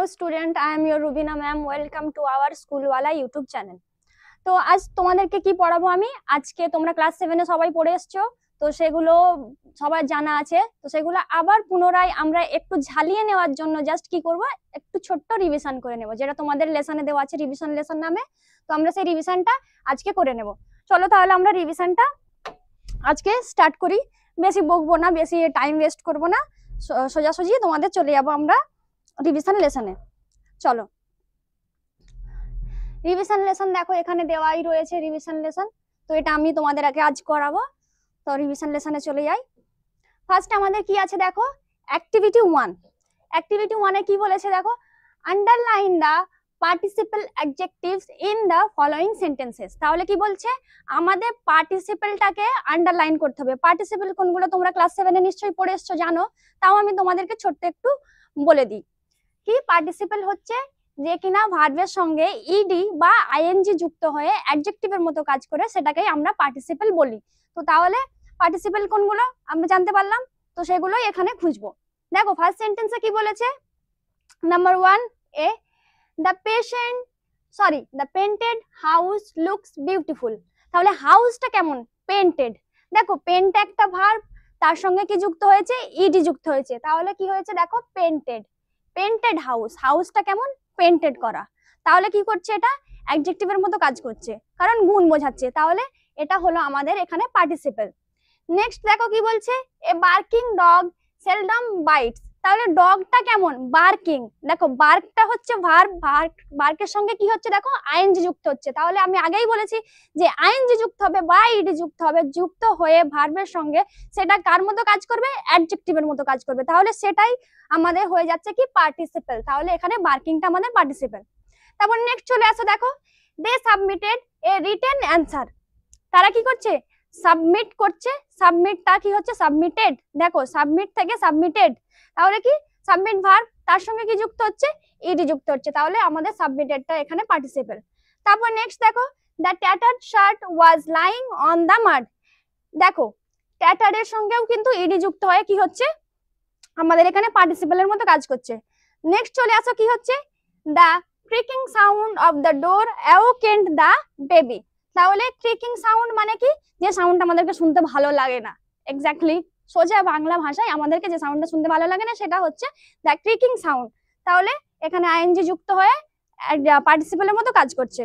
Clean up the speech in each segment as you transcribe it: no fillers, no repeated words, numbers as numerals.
Hello student, I am your Rubina ma'am. Welcome to our Schoolwala YouTube channel. তো আজ তোমাদেরকে কি পড়াবো আমি আজকে তোমরা ক্লাস 7 এ সবাই পড়ে এসছো তো সেগুলো সবার জানা আছে তো সেগুলো আবার পুনরায় আমরা একটু ঝালিয়ে নেওয়ার জন্য জাস্ট কি করব একটু ছোট্ট রিভিশন করে নেব যেটা তোমাদের লেসনে দেওয়া আছে রিভিশন লেসন নামে তো আমরা সেই রিভিশনটা আজকে করে নেব চলো তাহলে আমরা রিভিশনটা আজকে স্টার্ট করি বেশি বকবো না বেশি টাইম ওয়েস্ট করব না সোজাসুজি তোমাদের চলে যাব আমরা রিভিশন লেসনে চলো রিভিশন লেসন দেখো এখানে দেওয়াই রয়েছে রিভিশন লেসন তো এটা আমি তোমাদের আগে আজ করাবো তো রিভিশন লেসনে চলে যাই ফার্স্ট আমাদের কি আছে দেখো অ্যাক্টিভিটি 1 অ্যাক্টিভিটি 1 এ কি বলেছে দেখো underline the participle adjectives in the following sentences তাহলে কি বলছে আমাদের পার্টিসিপলটাকে আন্ডারলাইন করতে হবে পার্টিসিপল কোনগুলো তোমরা ক্লাস 7 এ নিশ্চয়ই পড়ে এসছো জানো তাও আমি তোমাদেরকে ছোট্ট একটু বলে দিই কি পার্টিসিপল হচ্ছে যে কিনা ভার্বের সঙ্গে ইডি বা আইএনজি যুক্ত হয়ে অ্যাডজেক্টিভের মতো কাজ করে সেটাকেই আমরা পার্টিসিপল বলি তো তাহলে পার্টিসিপল কোনগুলো আমরা জানতে পারলাম তো সেগুলোই এখানে খুঁজবো দেখো ফার্স্ট সেন্টেন্সে কি বলেছে number 1 A the painted house looks beautiful তাহলে হাউসটা কেমন পেন্টেড দেখো পেন্ট একটা ভার্ব তার সঙ্গে কি যুক্ত হয়েছে ইডি যুক্ত হয়েছে তাহলে কি হয়েছে দেখো পেন্টেড হাউসটা কেমন পেন্টেড করা তাহলে কি করছে এটা অ্যাডজেক্টিভের মতো কাজ করছে কারণ গুণ বোঝাচ্ছে তাহলে এটা হলো আমাদের এখানে পার্টিসিপল নেক্সট দেখো কি বলছে a barking dog seldom bites তাহলে ডগটা কেমন বার্কিং দেখো বার্কটা হচ্ছে ভার্ব বার্কের সঙ্গে কি হচ্ছে দেখো আইএনজি যুক্ত হচ্ছে তাহলে আমি আগেই বলেছি যে আইএনজি যুক্ত হবে বা ইডি যুক্ত হবে যুক্ত হয়ে ভার্বের সঙ্গে সেটা কার মতো কাজ করবে অ্যাডজেক্টিভের মতো কাজ করবে তাহলে সেটাই আমাদের হয়ে যাচ্ছে কি পার্টিসিপল তাহলে এখানে বার্কিংটা আমাদের পার্টিসিপল তারপর নেক্সট চলে আসো দেখো দে সাবমিটেড এ রিটেন অ্যানসার তারা কি করছে সাবমিট করছে সাবমিটটা কি হচ্ছে সাবমিটেড দেখো সাবমিট থেকে সাবমিটেড তাহলে কি সাবমিট ভার্ব তার সঙ্গে কি যুক্ত হচ্ছে ইডি যুক্ত হচ্ছে তাহলে আমাদের সাবমিটেডটা এখানে পার্টিসিপল তারপর নেক্সট দেখো the ট্যাটার্ড shirt was lying on the মাড দেখো ট্যাটার্ডের সঙ্গেও কিন্তু ইডি যুক্ত হয়ে কি হচ্ছে আমাদের এখানে পার্টিসিপলের মতো কাজ করছে নেক্সট চলে আসো কি হচ্ছে the creaking sound of the door awakened the baby তাহলে ক্রিকিং সাউন্ড মানে কি যে সাউন্ড আমাদেরকে শুনতে ভালো লাগে না এক্স্যাক্টলি সোজা বাংলা ভাষায় আমাদেরকে যে সাউন্ডটা শুনতে ভালো লাগে না সেটা হচ্ছে দ্য ক্রিকিং সাউন্ড তাহলে এখানে আইএনজি যুক্ত হয়ে পার্টিসিপলের মতো কাজ করছে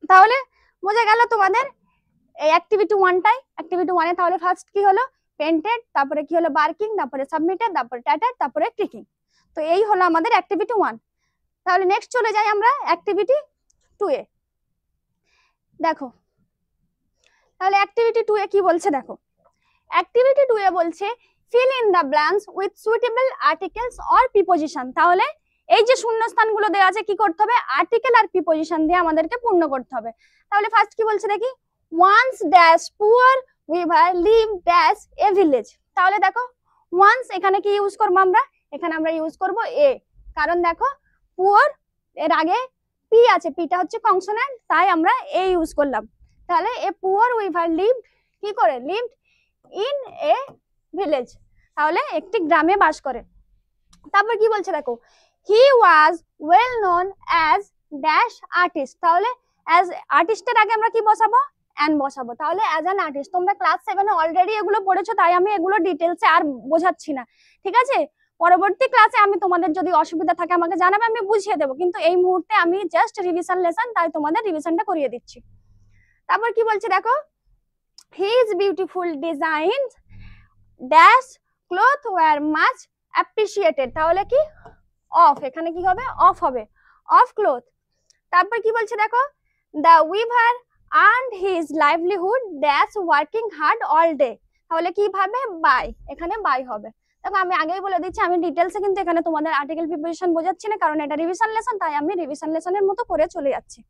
তাহলে বোঝা গেল তোমাদের এই অ্যাক্টিভিটি 1 এ তাহলে ফার্স্ট কি হলো পেন্টেড তারপরে কি হলো বার্কিং তারপরে সাবমিটেড তারপরে ট্যাটার্ড তারপরে ক্রিকিং তো এই হলো আমাদের অ্যাক্টিভিটি 1 তাহলে নেক্সট চলে যাই আমরা অ্যাক্টিভিটি 2 এ দেখো তাহলে অ্যাক্টিভিটি 2 এ কি বলছে দেখো অ্যাক্টিভিটি 2 এ বলছে feel in the blanks with suitable articles or preposition তাহলে এই যে শূন্যস্থানগুলো দেওয়া আছে কি করতে হবে আর্টিকেল আর প্রিপজিশন দিয়ে আমাদেরকে পূর্ণ করতে হবে তাহলে ফার্স্ট কি বলছে দেখি once dash poor weaver live dash a village তাহলে দেখো ওয়ান্স এখানে কি ইউজ করবো আমরা এখানে আমরা ইউজ করব এ কারণ দেখো পুয়ার এর আগে পি আছে পিটা হচ্ছে কনসোনেন্ট তাই আমরা এ ইউজ করলাম তাহলে এ পুয়ার উইভার লিভড কি করে লিভড ইন এ ভিলেজ তাহলে একটি গ্রামে বাস করে তারপর কি বলছে দেখো he was well known as dash artist তাহলে অ্যাজ আর্টিস্টের আগে আমরা কি বসাবো অ্যান বসাবো তাহলে অ্যাজ অ্যান আর্টিস্ট তোমরা ক্লাস 7 এ অলরেডি এগুলো পড়েছো তাই আমি এগুলো ডিটেইলসে আর বোঝাচ্ছি না ঠিক আছে পরবর্তী ক্লাসে আমি তোমাদের যদি অসুবিধা থাকে আমাকে জানাবে আমি বুঝিয়ে দেবো কিন্তু এই মুহূর্তে আমি জাস্ট রিভিশন লেসন তাই তোমাদের রিভিশনটা করিয়ে দিচ্ছি তারপর কি বলছে দেখো his beautiful designs dash cloth were much appreciated তাহলে কি অফ এখানে কি হবে অফ হবে অফ ক্লোথ তারপর কি বলছে দেখো the weaver earned his livelihood dash working hard all day তাহলে কিভাবে বাই এখানে বাই হবে দেখো আমি আগেই বলে দিচ্ছি আমি ডিটেইলসে কিন্তু এখানে তোমাদের আর্টিকেল প্রিপজিশন বোঝাচ্ছি না কারণ এটা রিভিশন লেসন তাই আমি রিভিশন লেসনের মতো করে চলে যাচ্ছি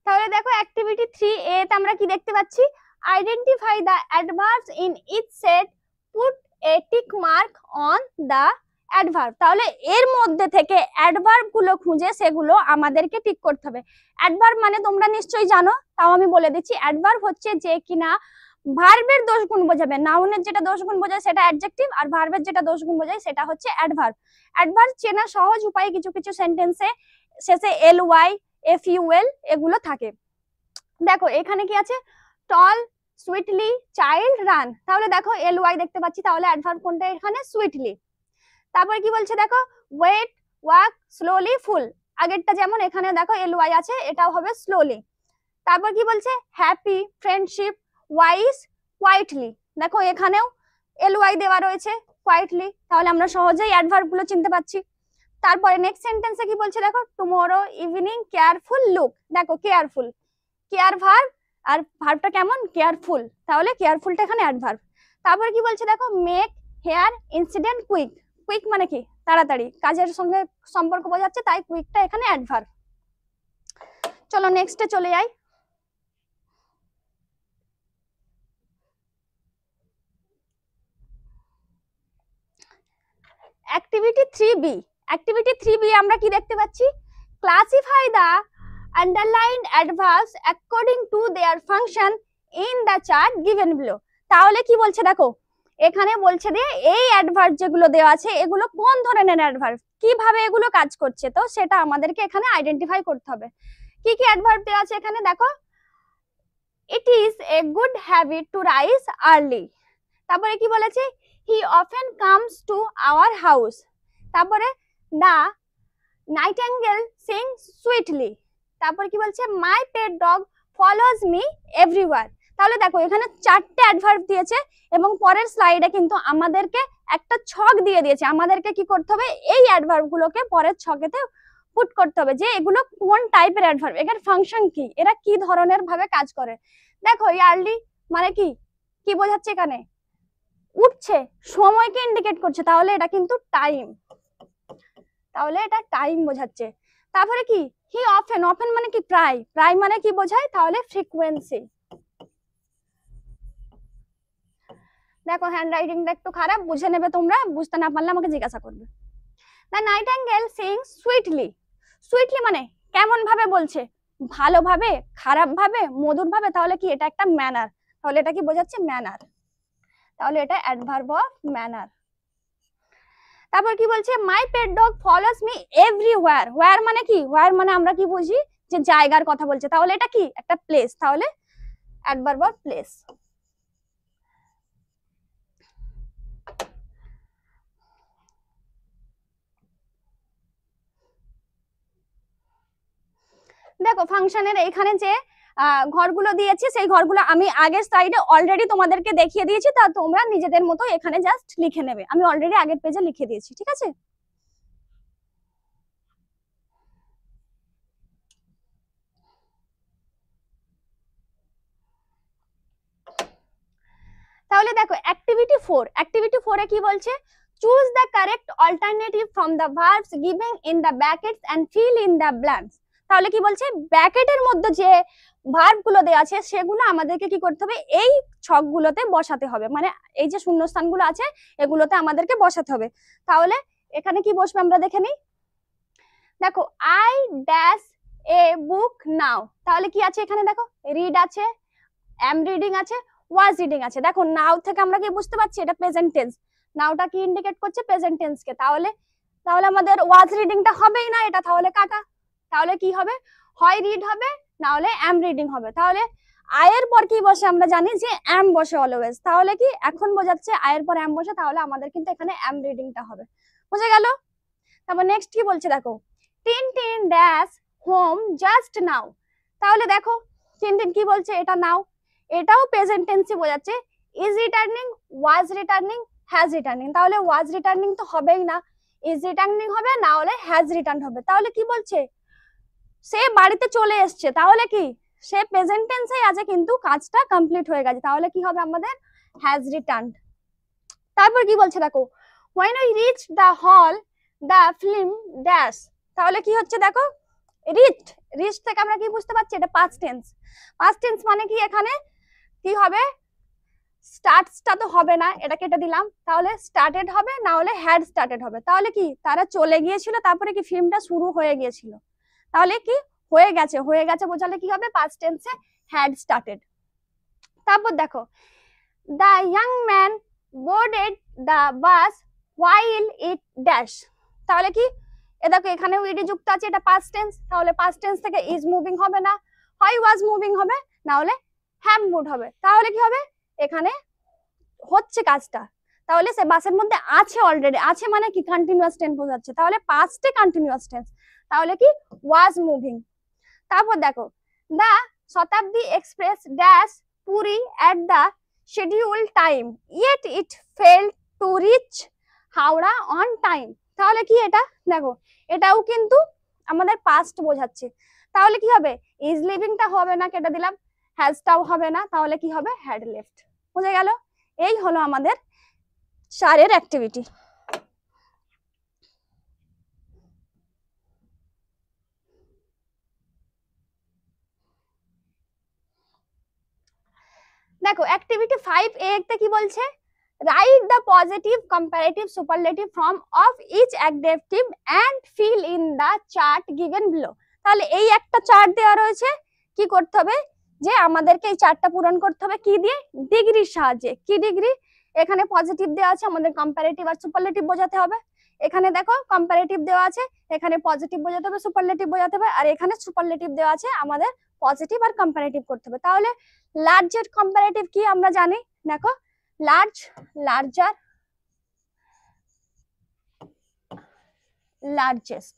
তাহলে দেখো অ্যাক্টিভিটি 3 এ তে আমরা কি দেখতে পাচ্ছি identify the adverbs in each set put a tick mark on the adverb তাহলে এর মধ্যে থেকে অ্যাডভার্ব গুলো খুঁজে সেগুলো আমাদেরকে টিক করতে হবে অ্যাডভার্ব মানে তোমরা নিশ্চয়ই জানো তাও আমি বলে দিচ্ছি অ্যাডভার্ব হচ্ছে যে কিনা ভার্বের দোষ গুণ বোঝাবে, নাউনের যেটা দোষ গুণ বোঝায় সেটা অ্যাডজেক্টিভ, আর ভার্বের যেটা দোষ গুণ বোঝায় সেটা হচ্ছে অ্যাডভার্ব। অ্যাডভার্ব চেনা সহজ উপায়, কিছু কিছু সেন্টেন্সে শেষে L Y F U L এগুলো থাকে। দেখো এখানে কি আছে, টল, সুইটলি, চাইল্ড, রান। তাহলে দেখো এল ওয়াই দেখতে পাচ্ছি, তাহলে অ্যাডভার্ব কোনটা এখানে, সুইটলি। তারপরে কি বলছে দেখো, ওয়েট, ওয়াক, স্লোলি, ফুল। আগেরটা যেমন এখানে দেখো এল ওয়াই আছে, এটাও হবে স্লোলি। তারপর কি বলছে, হ্যাপি, ফ্রেন্ডশিপ, ওয়াইস, কোয়াইটলি। দেখো এখানেও এল ওয়াই দেওয়া রয়েছে, কোয়াইটলি। তাহলে আমরা সহজেই অ্যাডভার্ব গুলো চিনতে পারছি। তারপরে নেক্সট সেন্টেন্সে কি বলছে দেখো, টুমরো ইভিনিং কেয়ারফুল লুক। দেখো কেয়ারফুল, কেয়ার ভার্ব, আর ভার্বটা কেমন, কেয়ারফুল। তাহলে কেয়ারফুলটা এখানে অ্যাডভার্ব। তারপর কি বলছে দেখো, make here incident quick. Quick মানে কি, তাড়াতাড়ি, কাজের সঙ্গে সম্পর্ক বোঝাচ্ছে, তাই কুইকটা এখানে অ্যাডভার্ব। চলো নেক্সটে চলে যাই। Activity 3B। অ্যাক্টিভিটি 3B আমরা কি দেখতে পাচ্ছি, classify the underlined adverbs according to their function in the chart given below. তাহলে কি বলছে দেখো, এখানে বলছে যে এই অ্যাডভার্ব যেগুলো দেওয়া আছে এগুলো কোন ধরনের অ্যাডভার্ব, কিভাবে এগুলো কাজ করছে, তো সেটা আমাদেরকে এখানে আইডেন্টিফাই করতে হবে। কি কি অ্যাডভার্ব দেওয়া আছে এখানে দেখো, it is a good habit to rise early. তারপরে কি বলেছে, he often comes to our house. তারপরে দা নাইটিঙ্গেল সিং সুইটলি। তারপর কি বলছে, my pet dog follows me everywhere. তাহলে দেখো এখানে 4টে অ্যাডভার্ব দিয়েছে, এবং পরের স্লাইডে কিন্তু আমাদেরকে একটা ছক দিয়ে দিয়েছে, আমাদেরকে কি করতে হবে, এই অ্যাডভার্ব গুলোকে পরের ছকেতে পুট করতে হবে, যে এগুলো কোন টাইপের অ্যাডভার্ব, এর ফাংশন কি, এরা কি ধরনের ভাবে কাজ করে। দেখো ইয়ারলি মানে কি, কি বোঝাচ্ছে এখানে, উঠছে, সময়কে ইন্ডিকেট করছে, তাহলে এটা কিন্তু টাইম, তাহলে এটা টাইম বোঝাচ্ছে। তারপরে কি, হি অফেন, অফেন মানে কি, প্রায়, প্রায় মানে কি বোঝায়, তাহলে ফ্রিকোয়েন্সি। দেখো হ্যান্ড রাইটিংটা একটু খারাপ, বুঝে নেবে তোমরা, বুঝতে না পারলে আমাকে জিজ্ঞাসা করবে। The nightingale sings sweetly. Sweetly মানে কেমন ভাবে বলছে, ভালোভাবে, খারাপ ভাবে, মধুর ভাবে, তাহলে কি এটা একটা ম্যানার, তাহলে এটা কি বোঝাচ্ছে, ম্যানার, তাহলে এটা অ্যাডভার্ব অফ ম্যানার। তারপর কি বলছে, my pet dog follows me everywhere. Where মানে কি, ওয়্যার মানে আমরা কি বুঝি, যে জায়গার কথা বলছে, তাহলে এটা কি, একটা প্লেস, তাহলে অ্যাডভার্ব অফ প্লেস। দেখো ফাংশনের এখানে যে ঘরগুলো দিয়েছি, সেই ঘরগুলো আমি আগের স্লাইডে অলরেডি তোমাদেরকে দেখিয়ে দিয়েছি, তা তোমরা নিজেদের মতো এখানে জাস্ট লিখে নেবে, আমি অলরেডি আগের পেজে লিখে দিয়েছি, ঠিক আছে। তাহলে দেখো অ্যাক্টিভিটি 4, অ্যাক্টিভিটি 4 এ কি বলছে, choose the correct alternative from the verbs given in the brackets and fill in the blanks. তাহলে কি বলছে, ব্র্যাকেটের মধ্যে যে ভার্ব গুলো দেওয়া আছে সেগুলো আমাদেরকে কি করতে হবে, এই ছকগুলোতে বসাতে হবে, মানে এই যে শূন্যস্থানগুলো আছে এগুলোতে আমাদেরকে বসাতে হবে। তাহলে এখানে কি বসবে আমরা দেখে নিই। দেখো আই ড্যাশ এ বুক নাও, তাহলে কি আছে এখানে, দেখো রিড আছে, এম রিডিং আছে, ওয়াজ রিডিং আছে। দেখো নাও থেকে আমরা কি বুঝতে পারছি, এটা প্রেজেন্ট টেন্স, নাওটা কি ইন্ডিকেট করছে, প্রেজেন্ট টেন্স কে। তাহলে তাহলে আমাদের ওয়াজ রিডিংটা হবেই না, এটা তাহলে কাটা। তাহলে কি হবে, হয় রিড হবে, না হলে এম রিডিং হবে। তাহলে আয়ের পর কি বসে, আমরা জানি যে এম বসে অলওয়েজ, তাহলে কি এখন বোঝাচ্ছে আয়ের পর এম বসে, তাহলে আমাদের কিন্তু এখানে এম রিডিংটা হবে, বুঝে গেল। তারপর নেক্সট কি বলছে দেখো, Tintin dash home just now. তাহলে দেখো টিনটিন কি বলছে, এটা নাও, এটাও প্রেজেন্ট টেন্সই বোঝাচ্ছে, is returning, was returning, has returning. তাহলে ওয়াজ রিটার্নিং তো হবেই না, ইজ রিটার্নিং হবে, না হলে হ্যাজ রিটার্ন হবে। তাহলে কি বলছে, সে বাড়িতে চলে এসছে, তাহলে কি সে প্রেজেন্ট টেন্সেই আছে কিন্তু কাজটা কমপ্লিট হয়ে গেছে, তাহলে কি হবে আমাদের হ্যাজ রিটার্নড। তারপর কি বলছে দেখো, when we reach the hall the film dash। তাহলে কি হচ্ছে দেখো, রিচ, রিচ থেকে আমরা কি বুঝতে পারছি, এটা পাস্ট টেন্স। পাস্ট টেন্স মানে কি, এখানে কি হবে, স্টার্টসটা তো হবে না, এটা কেটে দিলাম, তাহলে স্টার্টেড হবে, না হলে হ্যাড স্টার্টেড হবে। তাহলে কি তারা চলে গিয়েছিল, তারপরে কি ফিল্মটা শুরু হয়ে গিয়েছিল, তাহলে কি হয়ে গেছে, হয়ে গেছে বোঝালে কি হবে, পাস্ট টেন্সে হ্যাড স্টার্টেড। তারপর দেখো the young man boarded the bus while it dash। তাহলে কি দেখো এখানেও ইডি যুক্ত আছে, এটা পাস্ট টেন্স, তাহলে পাস্ট টেন্স থেকে ইজ মুভিং হবে না, হয় ওয়াজ মুভিং হবে, না হলে হ্যাভ মুড হবে। তাহলে কি হবে, এখানে হচ্ছে কাজটা, তাহলে সে বাসের মধ্যে আছে, অলরেডি আছে মানে কি কন্টিনিউয়াস টেন্স বোঝাচ্ছে, তাহলে পাস্টে কন্টিনিউয়াস টেন্স, তাহলে কি ওয়াজ মুভিং। তারপর দেখো the Shatabdi Express dash Puri at the schedule time yet it failed to reach Howrah on time. তাহলে কি এটা দেখো এটাও কিন্তু আমাদের পাস্ট বোঝাচ্ছে, তাহলে কি হবে ইজ লিভিংটা হবে না, কেটে দিলাম, হ্যাজটাও হবে না, তাহলে কি হবে হ্যাড লেফট। বুঝে গেল, এই হলো আমাদের 4 অ্যাক্টিভিটি। দেখো অ্যাক্টিভিটি 5A তে কি বলছে, write the positive comparative superlative form of each adjective and fill in the chart given below. তাহলে এই একটা চার্ট দেওয়া রয়েছে, কি করতে হবে যে আমাদেরকে এই চার্টটা পূরণ করতে হবে কি দিয়ে, ডিগ্রির সাহায্যে। কি ডিগ্রি, এখানে পজিটিভ দেওয়া আছে, আমাদের কম্পারেটিভ আর সুপারলেটিভ বোঝাতে হবে। এখানে দেখো কম্পারেটিভ দেওয়া আছে, এখানে পজিটিভ বোঝাতে হবে, সুপারলেটিভ বোঝাতে হবে, আর এখানে সুপারলেটিভ দেওয়া আছে, আমাদের পজিটিভ আর কম্পারেটিভ করতে হবে। তাহলে লার্জের কম্পারেটিভ কি আমরা জানি, দেখো লার্জ, লার্জার, লার্জেস্ট।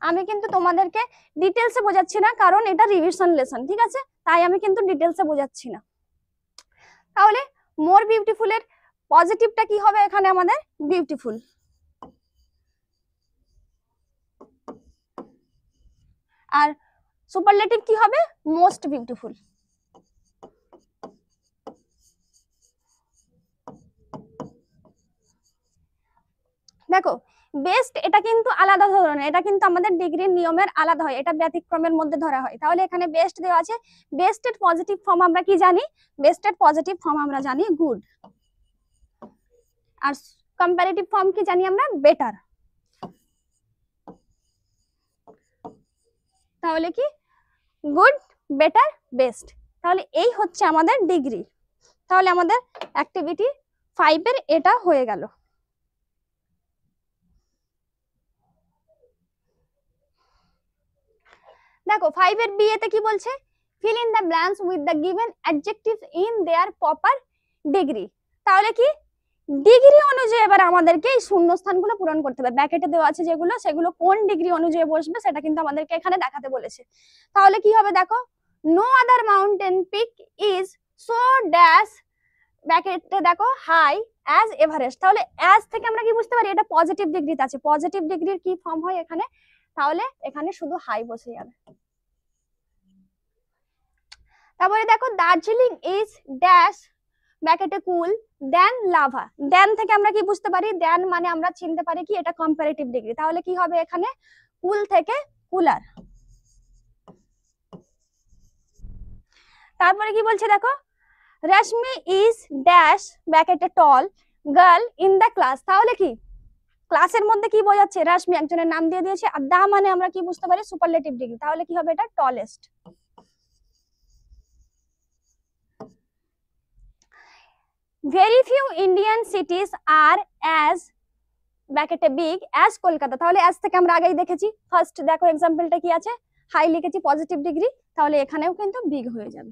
আমি কিন্তু তোমাদেরকে ডিটেলসে বোঝাচ্ছি না, কারণ এটা রিভিশন লেসন, ঠিক আছে, তাই আমি কিন্তু ডিটেলসে বোঝাচ্ছি না। তাহলে মোর বিউটিফুলের পজিটিভটা কি হবে, এখানে আমাদের বিউটিফুল, আর সুপারলেটিভ কি হবে মোস্ট বিউটিফুল। দেখো বেস্ট এটা কিন্তু আলাদা ধরনের, এটা কিন্তু আমাদের ডিগ্রির নিয়মের আলাদা হয়, এটা ব্যতিক্রমের মধ্যে ধরা হয়। তাহলে এখানে বেস্ট দেওয়া আছে, বেস্টের পজিটিভ ফর্ম আমরা কি জানি, বেস্টের পজিটিভ ফর্ম আমরা জানি গুড, আর কম্পারেটিভ ফর্ম কি জানি আমরা বেটার। তাহলে কি গুড, বেটার, বেস্ট, তাহলে এই হচ্ছে আমাদের ডিগ্রি। তাহলে আমাদের অ্যাক্টিভিটি 5 এর এটা হয়ে গেল। দেখো 5 এর বি এতে কি বলছে, fill in the blanks with the given adjectives in their proper degree। তাহলে কি ডিগ্রি অনুযায়ী এবার আমাদেরকে এই শূন্যস্থানগুলো পূরণ করতে হবে, ব্র্যাকেটে দেওয়া আছে যেগুলো, সেগুলো কোন ডিগ্রি অনুযায়ী বসবে সেটা কিন্তু আমাদেরকে এখানে দেখাতে বলেছে। তাহলে কি হবে দেখো, no other mountain peak is so dash, ব্র্যাকেটে দেখো হাই অ্যাজ এভারেস্ট। তাহলে অ্যাজ থেকে আমরা কি বুঝতে পারি, এটা পজিটিভ ডিগ্রিতে আছে, পজিটিভ ডিগ্রির কি ফর্ম হয় এখানে, তাহলে এখানে শুধু হাই বসে যাবে। তারপরে দেখো দার্জিলিং ইজ ড্যাশ, ব্র্যাকেটে কুল দেন লাভা। দেন থেকে আমরা কি বুঝতে পারি, দেন মানে আমরা চিনতে পারি কি এটা কম্পারেটিভ ডিগ্রি, তাহলে কি হবে এখানে কুল থেকে কুলার। তারপরে কি বলছে দেখো, রশ্মি ইজ ড্যাশ, ব্র্যাকেটে tall girl in the class. তাহলে কি ক্লাসের মধ্যে কি বোঝাচ্ছে, রশ্মি একজনের নাম দিয়ে দিয়েছে, আর দা মানে আমরা কি বুঝতে পারি সুপারলেটিভ ডিগ্রি, তাহলে কি হবে এটা tallest. very few Indian cities are as ব্র্যাকেটে বিগ অ্যাজ কলকাতা। তাহলে অ্যাজ থেকে আমরা আগেই দেখেছি, ফার্স্ট দেখো এক্সাম্পলটা কি আছে, হাই লিখেছি পজিটিভ ডিগ্রি, তাহলে এখানেও কিন্তু বিগ হয়ে যাবে।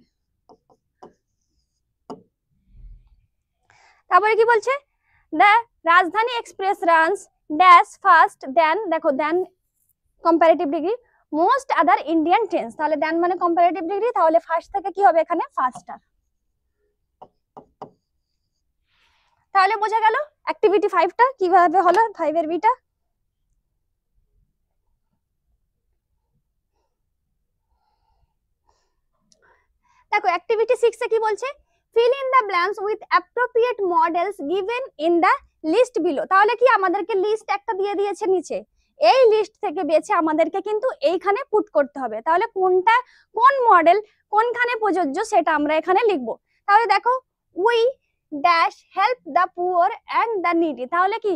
তারপরে কি বলছে, the Rajdhani express runs dash fast than, দেখো then comparative degree, most other Indian trains. তাহলে দেন মানে কম্পারেটিভ ডিগ্রি, তাহলে ফার্স্ট থেকে কি হবে এখানে ফাস্টার। তাহলে বোঝা গেল অ্যাক্টিভিটি 5টা কিভাবে হলো 5 এর বিটা। দেখো অ্যাক্টিভিটি 6 এ কি বলছে, fill in the blanks with appropriate models given in the list below। তাহলে কি আমাদেরকে লিস্ট একটা দিয়ে দিয়েছে নিচে, এই লিস্ট থেকে বেছে আমাদেরকে কিন্তু এইখানে পুট করতে হবে। তাহলে কোনটা কোন মডেল কোনখানে প্রযোজ্য সেটা আমরা এখানে লিখবো। তাহলে দেখো we dash help the poor and the needy. তাহলে কি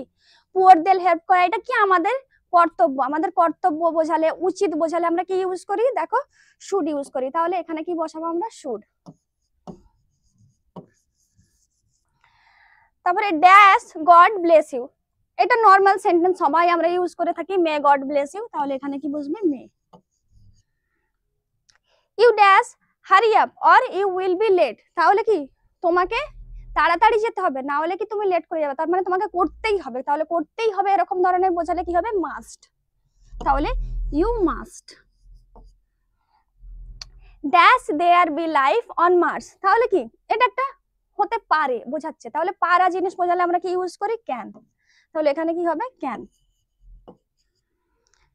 পুয়ারদের হেল্প করা এটা কি আমাদের কর্তব্য, আমাদের কর্তব্য বোঝালে উচিত বোঝালে আমরা কি ইউজ করি, দেখো শুড ইউজ করি। তাহলে এখানে কি বসাবো আমরা শুড। তারপরে ড্যাশ গড ব্লেস ইউ, এটা নর্মাল সেন্টেন্স সবাই আমরা ইউজ করে থাকি, মে গড ব্লেস ইউ, তাহলে এখানে কি বসবে may. You dash hurry up or you will be late, তাহলে কি তোমাকে তাড়াতাড়ি যেতে হবে, না হলে কি তুমি লেট করে যাবে, তার মানে তোমাকে করতেই হবে, তাহলে করতেই হবে এরকম ধরনের বোঝালে কি হবে মাস্ট, তাহলে you must. Dash there be life on Mars, তাহলে কি এটা একটা হতে পারে বোঝাচ্ছে, তাহলে পারা জিনিস বোঝালে আমরা কি ইউজ করি ক্যান, তাহলে এখানে কি হবে ক্যান।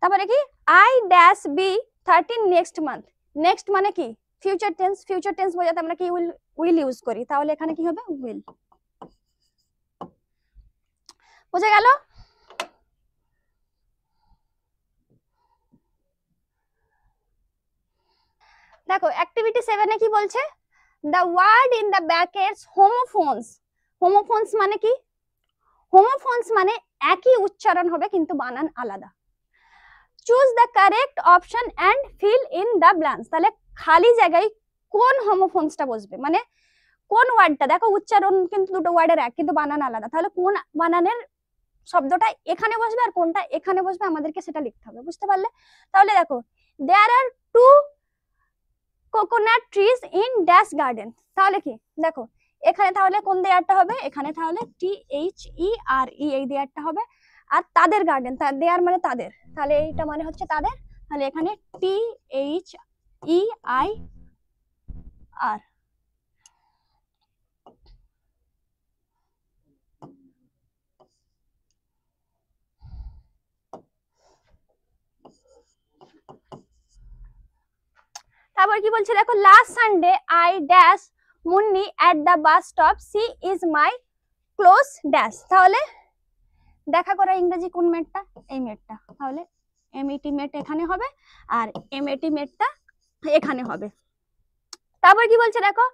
তারপরে কি I dash be 13 next month, next মানে কি ফিউচার টেন্স, ফিউচার টেন্স বোঝাতে আমরা কি উইল ইউজ করি, তাহলে এখানে কি হবে উইল। বোঝা গেল? দেখো অ্যাক্টিভিটি 7 এ কি বলছে, the word in the brackets homophones, homophones মানে কি, homophones মানে একই উচ্চারণ হবে কিন্তু বানান আলাদা। Choose the correct option and fill in the blanks, তাহলে খালি জায়গায় কোন হোমোফোনসটা বসবে, মানে কোন ওয়ার্ডটা, দেখো উচ্চারণ কিন্তু দুটো ওয়ার্ডের এক কিন্তু বানান আলাদা, তাহলে কোন বানানের শব্দটা এখানে বসবে আর কোনটা এখানে বসবে আমাদেরকে সেটা লিখতে হবে, বুঝতে পারলে? তাহলে দেখো দেয়ার আর 2 coconut trees in dash garden, তাহলে কি দেখো এখানে তাহলে কোন দেয়ারটা হবে, এখানে তাহলে THERE এই দেয়ারটা হবে, আর তাদের গার্ডেন, দেয়ার মানে তাদের, তাহলে এইটা মানে হচ্ছে তাদের, তাহলে এখানে THEIR। তারপর কি বলছে দেখো last Sunday I dash Munni at the bus stop, she is my close dash, তাহলে দেখা করা ইংরেজি কোন মেটটা, এই মেটটা, তাহলে এমইটি মেট এখানে হবে আর এমএটি মেটটা এখানে হবে। তারপর কি বলছে দেখো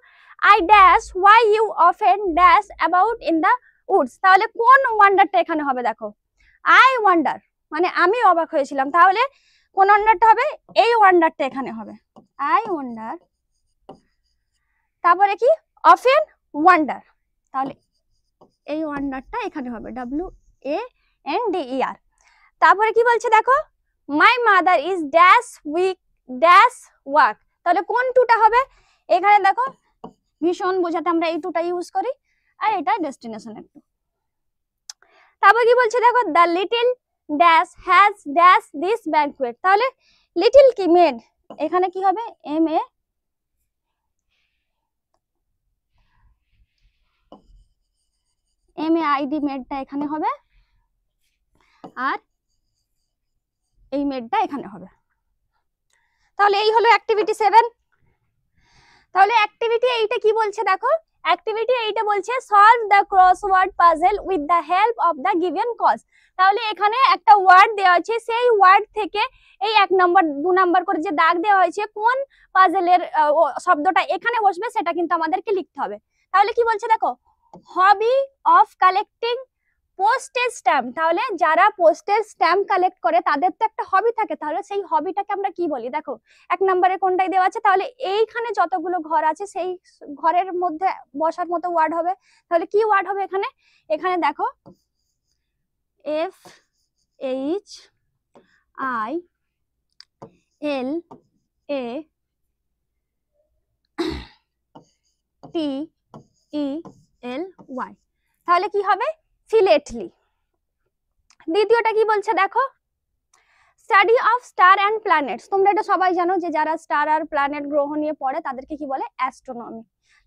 I dash why you often dash about in the woods, তাহলে কোন ওয়ান্ডারটা এখানে হবে, দেখো আই ওয়ান্ডার মানে আমি অবাক হয়েছিলাম, তাহলে কোন ওয়ান্ডারটা হবে, এই ওয়ান্ডারটা এখানে হবে আই ওয়ান্ডার, তারপরে কি অফেন ওয়ান্ডার, তাহলে এই ওয়ান্ডারটা এখানে হবে WANDER। তারপরে কি বলছে দেখো my mother is dash weak dash work, তাহলে কোন টুটা হবে, এখানে দেখো ভীষণ বোঝাতে আমরা এই টুটা ইউজ করি আর এটা ডেস্টিনেশনের টু। তারপর কি বলছে দেখো the little dash has dash this banquet, তাহলে লিটল কি মেড, এখানে কি হবে MAID মেডটা এখানে হবে আর এই মেডটা এখানে হবে। তাহলে এই হলো অ্যাক্টিভিটি 7। তাহলে অ্যাক্টিভিটি 8 কি বলছে দেখো, অ্যাক্টিভিটি 8 বলছে solve the crossword puzzle with the help of the given clues, তাহলে এখানে একটা ওয়ার্ড দেওয়া আছে, সেই ওয়ার্ড থেকে এই 1 নম্বর 2 নম্বর করে যে দাগ দেওয়া হয়েছে কোন পাজলের শব্দটা এখানে বসবে সেটা কিন্তু আমাদেরকে লিখতে হবে। তাহলে কি বলছে দেখো hobby of collecting postage stamp, তাহলে যারা পোস্টেজ স্ট্যাম্প কালেক্ট করে তাদের তো একটা হবি থাকে, তাহলে সেই হবিটাকে আমরা কি বলি, দেখো 1 নম্বরে কোনটাই দেওয়া আছে, তাহলে এইখানে যতগুলো ঘর আছে সেই ঘরের মধ্যে বসার মতো ওয়ার্ড হবে, তাহলে কি ওয়ার্ড হবে এখানে, এখানে দেখো FHILATELY, তাহলে কি হবে ফিলেটলি। দ্বিতীয়টা কি বলছে দেখো study of star and planets, তোমরা এটা সবাই জানো যে যারা স্টার আর প্ল্যানেট গ্রহ নিয়ে পড়ে তাদেরকে কি বলে অ্যাস্ট্রোনমি,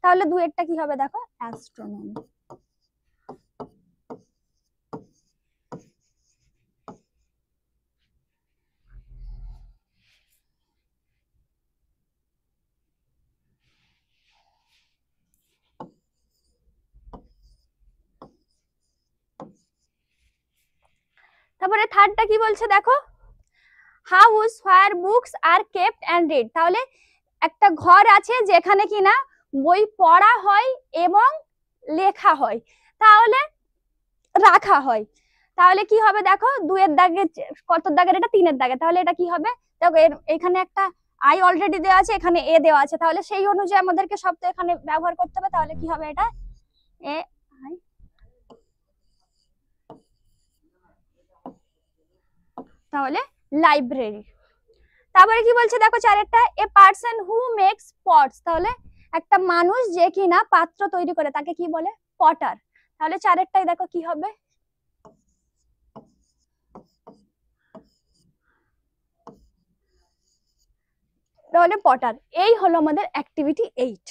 তাহলে দুয়েরটা কি হবে দেখো অ্যাস্ট্রোনমি। তারপরে থার্ডটা কি বলছে দেখো house where books are kept and read, তাহলে একটা ঘর আছে যেখানে কিনা বই পড়া হয় এবং লেখা হয়, তাহলে রাখা হয়, তাহলে কি হবে দেখো 2 এর দাগে, কত দাগের এটা 3 এর দাগে, তাহলে এটা কি হবে দেখো এখানে একটা আই অলরেডি দেওয়া আছে, এখানে এ দেওয়া আছে, তাহলে সেই অনুযায়ী আমাদেরকে শব্দ এখানে ব্যবহার করতে হবে, তাহলে কি হবে এটা AI তাহলে লাইব্রেরি। তারপরে কি বলছে দেখো চারেরটা, a person who makes pots, তাহলে একটা মানুষ যে কিনা পাত্র তৈরি করে তাকে কি বলে? পটার। তাহলে চারেরটাই দেখো কি হবে? তাহলে পটার। এই হলো আমাদের অ্যাক্টিভিটি 8।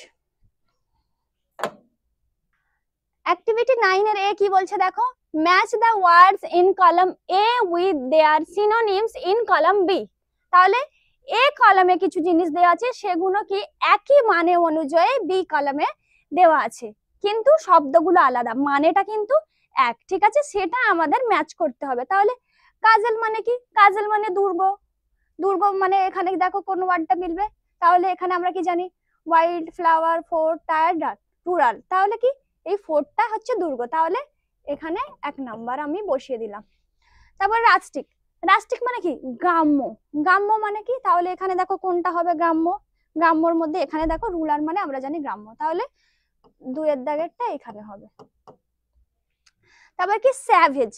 অ্যাক্টিভিটি 9 এর এ কি বলছে দেখো, match the words in column A with their synonyms in column B. তাহলে এ কলামে কিছু জিনিস দেওয়া আছে, সেগুলো কি একই মানে অনুযায়ী বি কলামে দেওয়া আছে, কিন্তু শব্দগুলো আলাদা, মানেটা কিন্তু এক, ঠিক আছে? সেটা আমাদের ম্যাচ করতে হবে। তাহলে কাজল মানে কি? কাজল মানে দুর্গ। দুর্গ মানে এখানে দেখো কোন ওয়ার্ডটা মিলবে? তাহলে এখানে আমরা কি জানি? Wild flower, fort, tyre, rural. তাহলে কি এই ফোর্টটা হচ্ছে দুর্গ, তাহলে এখানে 1 নাম্বার আমি বসিয়ে দিলাম। তারপর রাস্টিক। রাস্টিক মানে কি? গ্রাম্য। গ্রাম্য মানে কি? তাহলে এখানে দেখো কোনটা হবে গ্রাম্য? গ্রাম্যর মধ্যে এখানে দেখো রুরাল মানে আমরা জানি গ্রাম্য, তাহলে 2 এর দাগেরটা এখানে হবে। তারপর কি? স্যাভেজ।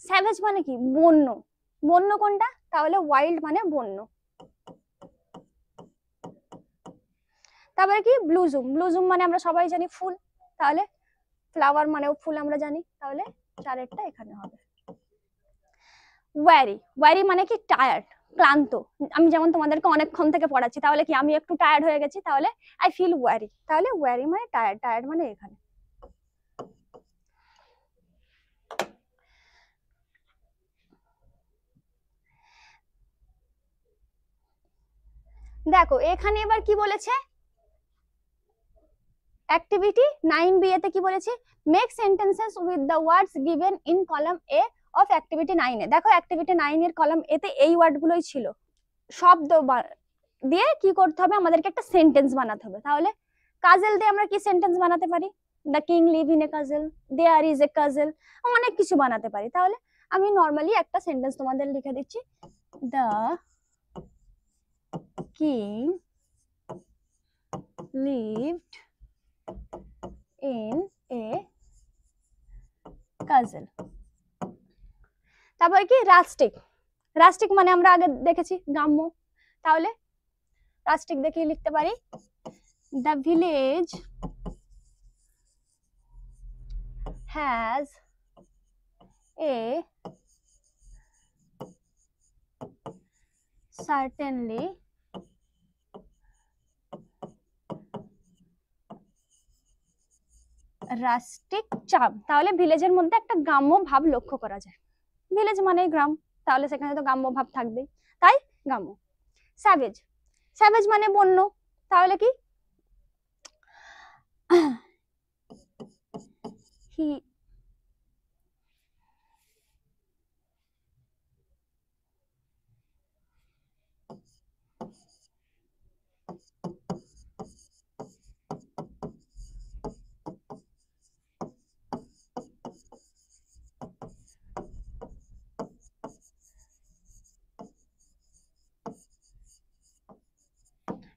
স্যাভেজ মানে কি? বন্য। বন্য কোনটা? তাহলে ওয়াইল্ড মানে বন্য। তারপরে কি? ব্লুজুম। ব্লুজুম মানে আমরা সবাই জানি ফুল, তাহলে ফ্লাওয়ার মানেও ফুল আমরা জানি, তাহলে চারেরটা এখানে হবে। ওয়ারি। ওয়ারি মানে কি? টায়ার্ড, ক্লান্ত। আমি যেমন তোমাদেরকে অনেকক্ষণ থেকে পড়াচ্ছি, তাহলে কি আমি একটু টায়ার্ড হয়ে গেছি, তাহলে আই ফিল ওয়ারি। তাহলে ওয়ারি মানে টায়ার্ড, টায়ার্ড মানে এখানে। দেখো এখানে এবার কি বলেছে, অ্যাক্টিভিটি 9 বি এতে কি বলেছে, make sentences with the words given in column A of activity 9 এ। দেখো অ্যাক্টিভিটি 9 এর কলাম এতে এই ওয়ার্ডগুলোই ছিল। শব্দ দিয়ে কি করতে হবে? আমাদেরকে একটা সেন্টেন্স বানাতে হবে। তাহলে কাজল দিয়ে আমরা কি সেন্টেন্স বানাতে পারি? The king live in a castle, there is a castle, অনেক কিছু বানাতে পারি। তাহলে আমি নরমালি একটা সেন্টেন্স তোমাদের লিখে দিচ্ছি, the king lived in a castle. তারপর কি? রাস্টিক। রাস্টিক মানে আমরা আগে দেখেছি গ্রাম্য, তাহলে রাস্টিক দেখে লিখতে পারি, the village has a certainly rustic charm. তাহলে ভিলেজের মধ্যে একটা গ্রাম্য ভাব লক্ষ্য করা যায়। ভিলেজ মানে গ্রাম, তাহলে সেখানে তো গ্রাম্য ভাব থাকবেই, তাই গ্রাম্য। স্যাভেজ। স্যাভেজ মানে বন্য, তাহলে কি? হি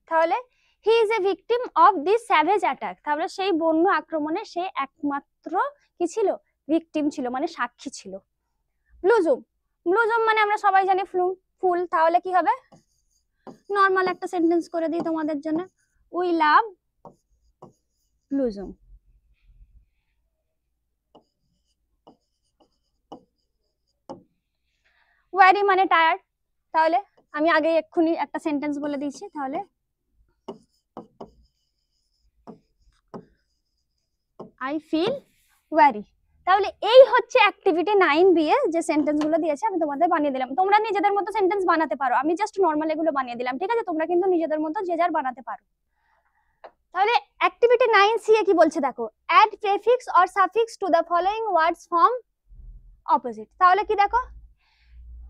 তাহলে he is a victim of this savage attack. তাহলে সেই বন্য আক্রমণে সে একমাত্র কি ছিল? ভিকটিম ছিল, মানে সাক্ষী ছিল। ব্লুজুম। ব্লুজুম মানে আমরা সবাই জানি ফুল, তাহলে কি হবে? নরমাল একটা সেন্টেন্স করে দিই তোমাদের জন্য, উই লাভ ব্লুজুম। ওয়ারি মানে টায়ার্ড, তাহলে আমি আগে এক্ষুনি একটা সেন্টেন্স বলে দিয়েছি, তাহলে আই ফিল ওয়ারি। তাহলে এই হচ্ছে অ্যাক্টিভিটি 9 বি এর যে সেন্টেন্স গুলো দিয়েছে আমি তোমাদের বানিয়ে দিলাম। তোমরা নিজেদের মতো সেন্টেন্স বানাতে পারো, আমি জাস্ট নরমাল এগুলো বানিয়ে দিলাম, ঠিক আছে? তোমরা কিন্তু নিজেদের মতো যে যার বানাতে পারো। তাহলে অ্যাক্টিভিটি 9 সি এ কি বলছে দেখো, add prefix or suffix to the following words from opposite. তাহলে কি দেখো,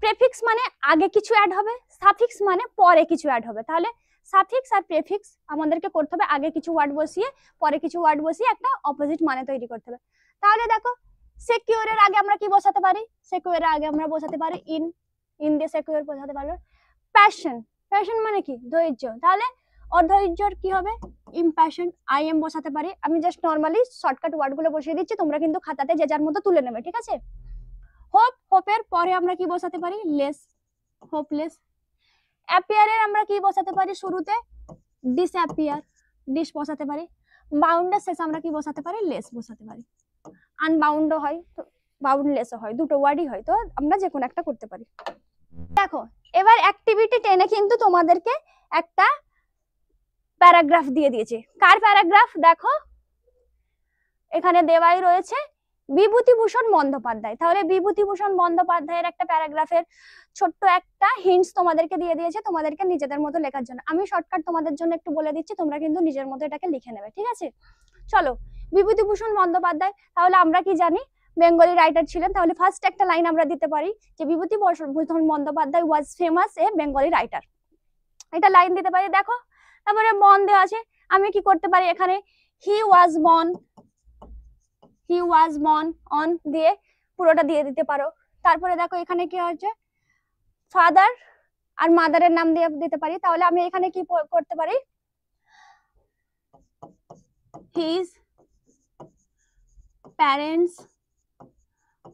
প্রেফিক্স মানে আগে কিছু অ্যাড হবে, সাফিক্স মানে পরে কিছু অ্যাড হবে। তাহলে সাফিক্স আর প্রেফিক্স আমাদেরকে করতে হবে আগে কিছু ওয়ার্ড বসিয়ে, পরে কিছু ওয়ার্ড বসিয়ে একটা অপোজিট মানে তৈরি করতে হবে। তাহলে দেখো সেকিউরের আগে আমরা কি বসাতে পারি? সেকিউরের আগে আমরা বসাতে পারি ইন, ইন দিয়ে সেকিউর বসাতে পারবো। প্যাশন। প্যাশন মানে কি? ধৈর্য। তাহলে অধৈর্যর কি হবে? ইমপ্যাশন। আই এম বসাতে পারি। আমি জাস্ট নরমালি শর্টকাট ওয়ার্ড গুলো বসিয়ে দিচ্ছি, তোমরা কিন্তু খাতাতে যে যার মতো তুলে নেবে, ঠিক আছে? হোপ। হোপের পরে আমরা কি বসাতে পারি? লেস। হোপলেস। অ্যাপিয়ারের আমরা কি বসাতে পারি শুরুতে? ডিসঅ্যাপিয়ার, ডিস বসাতে পারি। বাউন্ডের শেষে আমরা কি বসাতে পারি? লেস বসাতে পারি। আনবাউন্ডও হয়, তো বাউন্ডলেসও হয়, দুটো ওয়ার্ডই হয়, তো আমরা যে কোনো একটা করতে পারি। দেখো এবার অ্যাক্টিভিটি 10 এ কিন্তু তোমাদেরকে একটা প্যারাগ্রাফ দিয়ে দিয়েছে। কার প্যারাগ্রাফ? দেখো এখানে দেওয়াই রয়েছে বিভূতিভূষণ বন্দ্যোপাধ্যায়। তাহলে বিভূতিভূষণ বন্দ্যোপাধ্যায়ের একটা প্যারাগ্রাফের ছোট্ট একটা হিন্টস তোমাদেরকে দিয়ে দিয়েছে তোমাদেরকে নিজেদের মতো লেখার জন্য। আমি শর্টকাট তোমাদের জন্য একটু বলে দিচ্ছি, তোমরা কিন্তু নিজের মতো এটাকে লিখে নেবে, ঠিক আছে? চলো, বিভূতিভূষণ বন্দ্যোপাধ্যায়, তাহলে আমরা কি জানি বেঙ্গলি রাইটার ছিলেন। তাহলে ফার্স্ট একটা লাইন আমরা দিতে পারি যে Bibhutibhushan Bandyopadhyay was famous A Bengali writer, এটা লাইন দিতে পারি। দেখো তারপরে বন দেওয়া আছে, আমি কি করতে পারি এখানে হি ওয়াজ বর্ন অন দিয়ে পুরোটা দিয়ে দিতে পারো। তারপরে দেখো এখানে কি হচ্ছে ফাদার আর মাদারের নাম দিয়ে দিতে পারি। তাহলে আমি এখানে কি করতে পারি হিজ প্যারেন্টস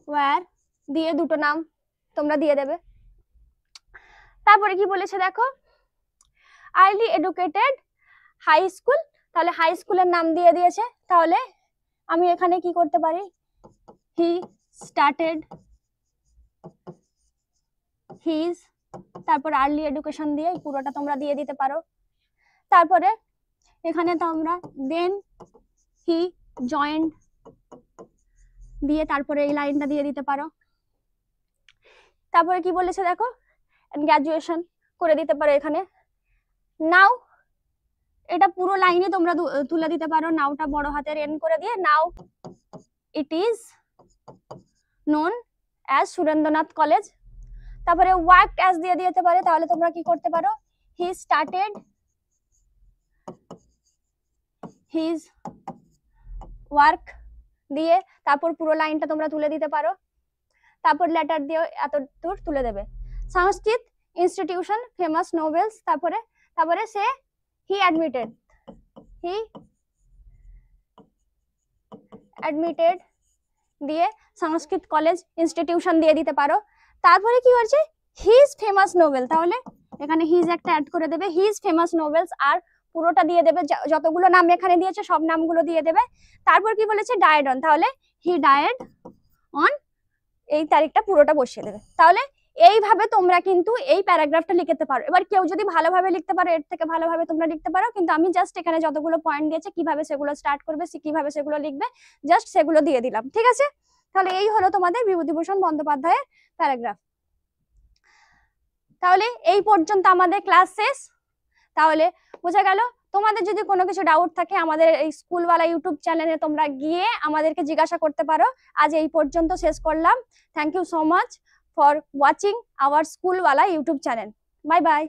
ওয়্যার দিয়ে দুটো নাম তোমরা দিয়ে দেবে। তারপরে কি বলেছে দেখো আর্লি এডুকেটেড হাই স্কুল, তাহলে হাই স্কুলের নাম দিয়ে দিয়েছে। তাহলে আমি এখানে কি করতে পারি হি স্টার্টেড হিজ, তারপর আর্লি এডুকেশন দিয়ে পুরোটা তোমরা দিয়ে দিতে পারো। তারপরে এখানে তোমরা দেন হি জয়েন্ট দিয়ে তারপরে এই লাইনটা দিয়ে দিতে পারো। তারপরে কি বলেছে দেখো গ্রাজুয়েশন করে দিতে পারো এখানে। নাও এটা পুরো লাইনে তোমরা তুলে দিতে পারো, নাওটা বড় হাতের এন করে দিয়ে নাও it is known as Surendranath college. তারপরে ওয়ার্কড অ্যাজ দিয়ে দিতে পারে, তাহলে তোমরা কি করতে পারো হি স্টার্টেড হিজ ওয়ার্ক দিয়ে তারপর পুরো লাইনটা তোমরা তুলে দিতে পারো। তারপর লেটার দিয়ে এত দূর তুলে দেবে। সংস্কৃত ইনস্টিটিউশন ফেমাস নোবেলস, তারপরে সে হি অ্যাডমিটেড দিয়ে সংস্কৃত কলেজ ইনস্টিটিউশন দিয়ে দিতে পারো। তারপরে কি হচ্ছে হিজ ফেমাস নোবেল, তাহলে এখানে হিজ একটা অ্যাড করে দেবে, হিজ ফেমাস নোবেলস আর পুরোটা দিয়ে দেবে, যতগুলো নাম এখানে দিয়েছে সব নামগুলো দিয়ে দেবে। তারপর কি বলেছে ডায়েড অন, তাহলে হি ডায়েড অন এই তারিখটা পুরোটা বসিয়ে দেবে। তাহলে এইভাবে তোমরা কিন্তু এই প্যারাগ্রাফটা লিখতে পারো। এবার কেউ যদি ভালোভাবে লিখতে পারো এর থেকে ভালোভাবে তোমরা লিখতে পারো, কিন্তু আমি জাস্ট এখানে যতগুলো পয়েন্ট দিয়েছে কিভাবে সেগুলো স্টার্ট করবে কিভাবে সেগুলো লিখবে জাস্ট সেগুলো দিয়ে দিলাম, ঠিক আছে? তাহলে এই হলো তোমাদের বিভূতিভূষণ বন্দ্যোপাধ্যায়ের প্যারাগ্রাফ। তাহলে এই পর্যন্ত আমাদের ক্লাস শেষ। তাহলে বোঝা গেল। তোমাদের যদি কোনো কিছু ডাউট থাকে আমাদের এই স্কুলওয়ালা ইউটিউব চ্যানেলে তোমরা গিয়ে আমাদেরকে জিজ্ঞাসা করতে পারো। আজ এই পর্যন্ত শেষ করলাম। Thank you so much for watching our স্কুলওয়ালা ইউটিউব চ্যানেল। Bye by.